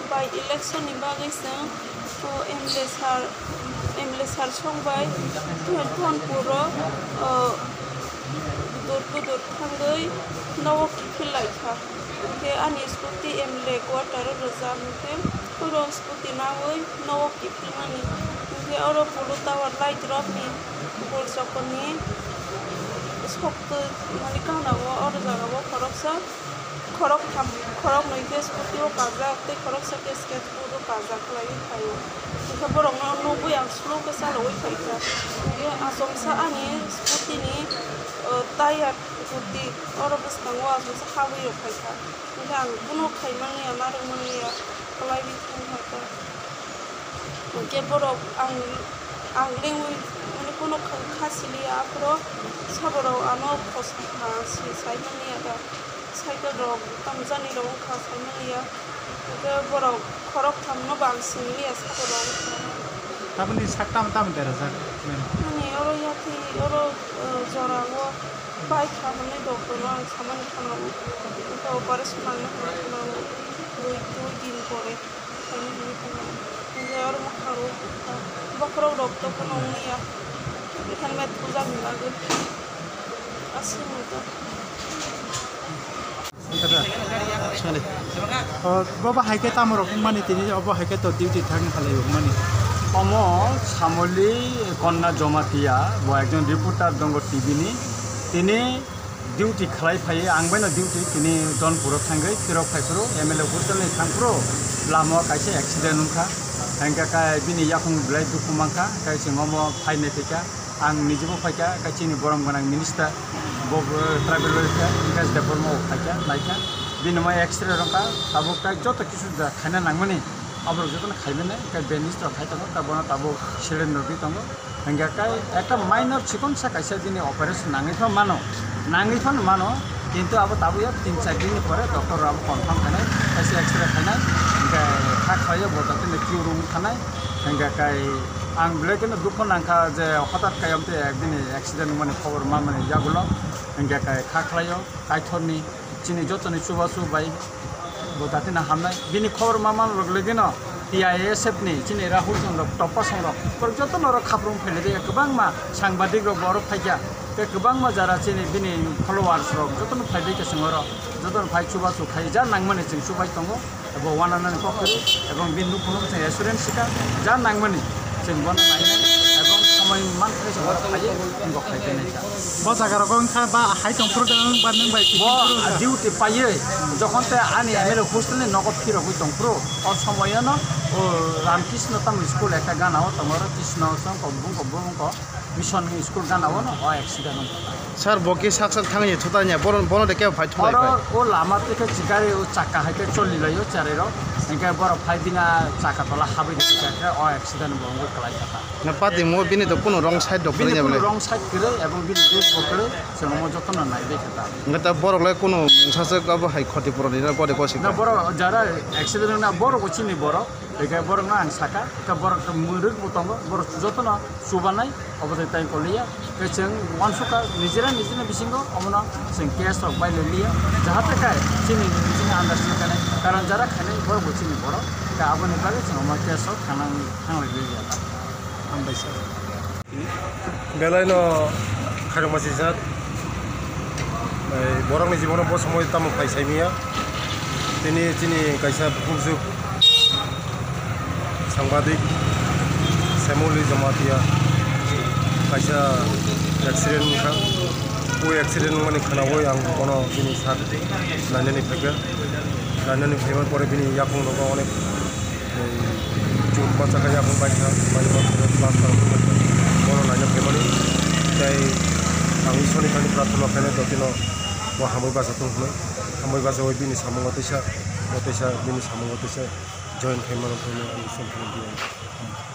By election in Pakistan, MLS har songbai tuan puro dur thangai nawak khilai kha ke ani skuti MLA quarter rozam ke puro skuti nawai nawak khilani ke oro puro tawar light drop ni bol sokoni skokto mani kana wa oro jaga wa khorok noi ke skuti o kaza te khorok sa ke sketch puro kaza klai khayo ke borong no bu yang slow ke sa loi khai ka ye asom sa ani skuti ni tayar skuti oro bus kangwa so sa khawi yo khai ka yang kuno khai mani amar mani ya klai bi thang ka ke borok ang lengwi mani kuno khasili ya pro saboro ano khosna si sai mani ya cycle dog tamjani dog kha samaniya ke borok khorok thamno bangsini ya saboro tapni saktam tam tera sak ani oro yati oro jorago bike खालामनाय डक्टरनाव आं खामानि खालामो ओमफ्राय अपारेसन लांनो खालामो दुइ दिन परे ओंखायनो बिदि खालामो ओमफ्राय आरो मा खालामो बखराव डक्टरखौ नंनिया हेलमेट जानो लागोन गासैबो बाबा हाइके तामरक माने तिनि बाबा हाइके तो डिउटी थांनो खालायो माने अमो सामली कन्या जमातिया वो एकजन रिपोर्टार दंग टीवी तिनी डिउटी खालायफायो आंबायनो डिउटी तिनी जनपुराव थांगै तिराव फायफोराव एमएलए हस्टेल थांफ्रो लामा कायसे एक्सिडेन्ट उनखा हांका काय बिनि याखुं ब्लाइ दुखु मांखा कायसे ममो फायने फैका आं निजेबो फायका कायसेनि बरम गोनां मिनिस्टार बब ट्राइबल वेलफेयार विकास डेभलपमेन्ट फायका नायका बिनमा एक्सरे रंका ताबो काय जत किसु जा खाना नांगमनि अब जतन खाइबेने काय बेनिस्टर खाइतंगो ताबोना ताबो सिलिन्डर बितंगो हांगा काय एकटा माइनर चिकन सा कायसे दिनि ऑपरेशन नांगैफान मानो किन्तु अब ताबो 3-4 दिन परे डॉक्टर अब कन्फर्म खानाय कायसे एक्सरे खानाय हांगा खा खायो बदाते क्यू रूम खानाय हांगा काय आं ब्लेकेन दुख नांखा जे हठात कायमते एकदिन एक्सिडेंट माने खबर मा माने जागुलो हांगा काय खा खायो कायथरनि चिनि जतनि सुबासु बाय बदाते ना हामनाय बिनि खबर मा मान लगलेगिन टीआईएसएफ नि चिनि राहुल चंद्र टप्पा संग्र पर जतन र खाब्रुम फैले दे गोबां मा सांबादिक र बर फाइजा ते गोबां मा जारा चिनि बिनि फलोवार्स र जतन फाइदे के संगर जतन फाइ सुबासु खाइ जा नांगमनि जों सुबाय दङ एबा वानानानि पक्ष एबं बिनु खुनु जों एसुरेन्स सिका जा नांगमनि जों बन नायनाय एबं समय मान जों फाइयो जों फाइदेनाय बा जागारगोन खा बा हाइ टंफ्रो दं बा नों बाय बा डिउटी पाइयो जखनते आनि एमएलए हस्टेलनि नगद फिरो गय टंफ्रो अ समयनो ओ रामकृष्ण तम स्कुल एकटा गानाव तमर कृष्ण सं कबुं को मिशन स्कुल गानाव न अ एक्सिडेन्ट सर बके साक्सा थाङै थुतानिया बन दे के फाइट थलाय ओ लामा तेके जिगारे ओ चाका हाइके चलिलायो चारेरो एंका बर फाइदिङा चाका तला हाबै दिका अ एक्सिडेन्ट बंगो कलाय थाता ना पाति मो बिनि त कुनो रंग साइड दो बिनि कुनो रंग साइड करे एबं बिनि देश बकरे जों मो जतन नायबे थाता ngata borokle kuno mungsaso gabo hai khoti poroni na pore kosi ना बर जरा एक्सिडेन्ट ना बर गचिनि बर एका बर ना आं साका का बर मुरुग बुतंग बर जतन सुबानाय अबदे ताइ कलिया के जों वानसुका निजेरा बिसिंगो अमना जों केस अफ बाय लिया जाहाते काय चिनि जों आन्दारस्टेन्ड खानाय कारण जरा खानाय बर गचिनि बर का आबनि बागे जों मा केस अफ थांलाय लिया आमबायसा बेलायनो खारमासि जात बरंनि जीवन बहुत समय तम फाइसाइमिया तिनी कैसा बुजुर्ग सांबादिक सेमुली जमातिया कैसा एक्सीडेंट का वो एक्सीडेंट माने खनावो आं कोनो बिनि साथ लाइननि फैगोन परे बिनि याकुं दङ अनेक जुट बाचा का याकुं बायसा माने क्लास खालामो कोनो लाइन फैगोन जाय आं इसोरनि थाखाय प्रार्थना खालामनाय दतिनो वो हामै बाजा दंमोन हामै बाजा ओइ बिनि सामंगतैसा बिनि सामंगतैसा जइन खालामनानै आं इसोरखौ